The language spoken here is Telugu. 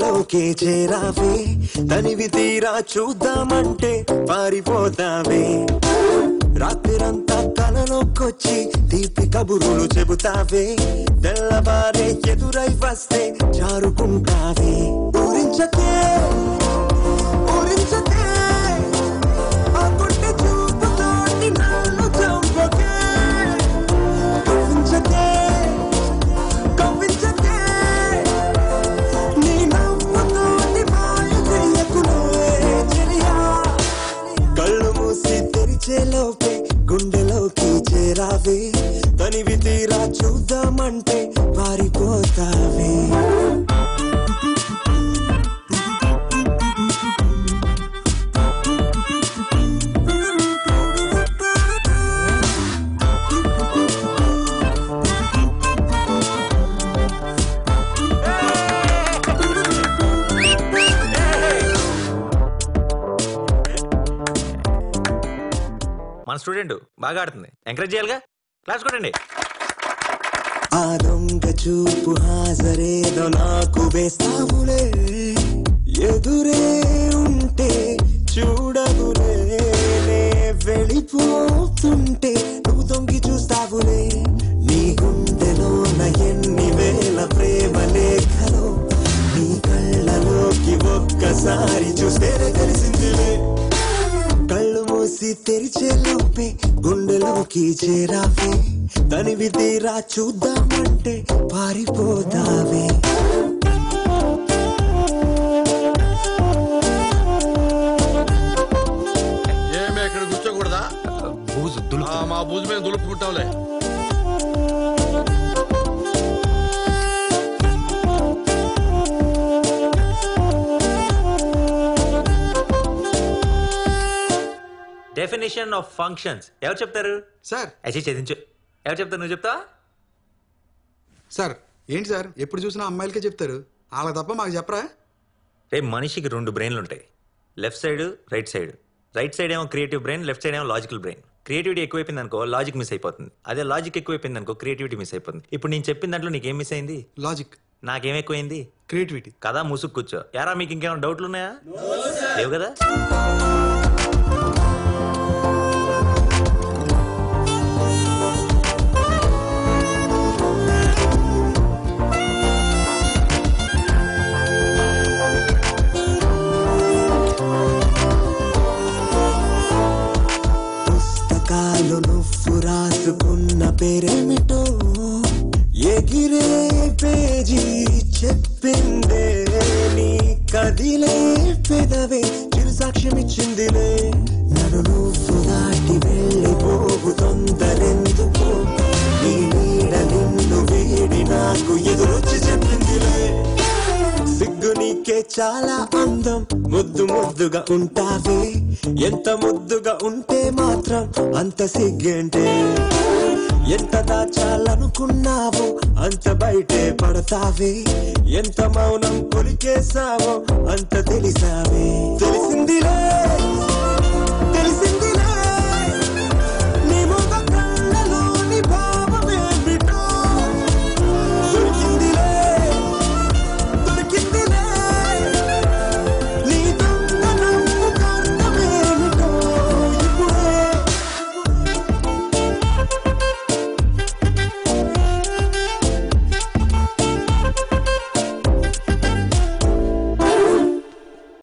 గుండెలోకి చేరావే తనివి తీరా చూద్దామంటే పారిపోతావే రాత్రిరంతా కలలోకొచ్చి తీపి కబురులు చెబుతావే తెల్లవారే ఎదురై వస్తే జారుకుంటావే ఊరించకే ఊరించకే ఆ గుండె చూపుతోటి నన్ను చంపకే కవ్వించకే కవ్వించకే నీ నవ్వుతోటి మాయ చెయ్యకునే చెలియా కళ్ళు మూసి తెరిచేలోపే గుండెలోకి చేరావే తనివి తీరా చూద్దామంటే పారిపోతావే మన స్టూడెంట్ బాగా ఆడుతుంది, ఎంకరేజ్ చేయాలిగా. క్లాస్ కొట్టండి. ఆ దొంగ చూపు హాజరేదో నాకు వేస్తావులే ఎదురే ఉంటే చూడవులే వెళ్ళిపోతుంటే నువ్వు తొంగి చూస్తావులే నీ గుండెలోన ఎన్ని వేల ప్రేమ లేఖలో నీ కళ్ళలోకి ఒక్కసారి చూస్తేనే తెలిసిందిలే కళ్ళు మూసి తెరిచేలోపే గుండెలోకి చేరావే తనివి తీరా చూద్దామంటే పారిపోతావే ఏమే ఇక్కడ కూర్చోకూడదా? మా బూజు మీద దులుపుకుంటావులే. డెఫినేషన్ ఆఫ్ ఫంక్షన్స్ ఎవరు చెప్తారు సార్? అచ్చి చదించు. ఎవరు చెప్తారు? నువ్వు చెప్తావా? సార్ ఏంటి సార్ ఎప్పుడు చూసినా అమ్మాయిలకే చెప్తారు, వాళ్ళకి తప్ప మాకు చెప్పరా? రేపు మనిషికి 2 బ్రెయిన్లు ఉంటాయి, left side right side. Right side ఏమో క్రియేటివ్ బ్రెయిన్, లెఫ్ట్ సైడ్ ఏమో లాజికల్ బ్రెయిన్. క్రియేటివిటీ ఎక్కువైపోయింది అనుకో లాజిక్ మిస్ అయిపోతుంది, అదే లాజిక్ ఎక్కువైపోయింది అనుకో క్రియేటివిటీ మిస్ అయిపోతుంది. ఇప్పుడు నేను చెప్పిన దాంట్లో నీకేం మిస్ అయింది? లాజిక్. నాకేం ఎక్కువైంది? క్రియేటివిటీ. కదా ముసుగు కూర్చో. యారా మీకు ఇంకేమైనా డౌట్లు ఉన్నాయా? లేవు కదా. పుస్తకాలు నువ్వు రాసుకున్న పేరేమిటో ఎగిరే పేజీ చెప్పిందే నీ కదిలే పెదవే చిరు సాక్ష్యమిచ్చిందిలే నన్ను నువ్వు దాటి వెళ్ళిపోవు తొందరెందుకు నీ నీడ నిన్ను వీడి నాకు ఎదురొచ్చి చెప్పిందిలే సిగ్గు నీకే చాలా అందం ముద్దు ముద్దుగా ఉంటావే ఎంత ముద్దుగా ఉంటే మాత్రం అంత సిగ్గేంటే ఎంత దాచాలనుకున్నావో అంత బయటే పడతావే ఎంత మౌనం కొలికేసావో అంత తెలిసావే తెలిసిందిలే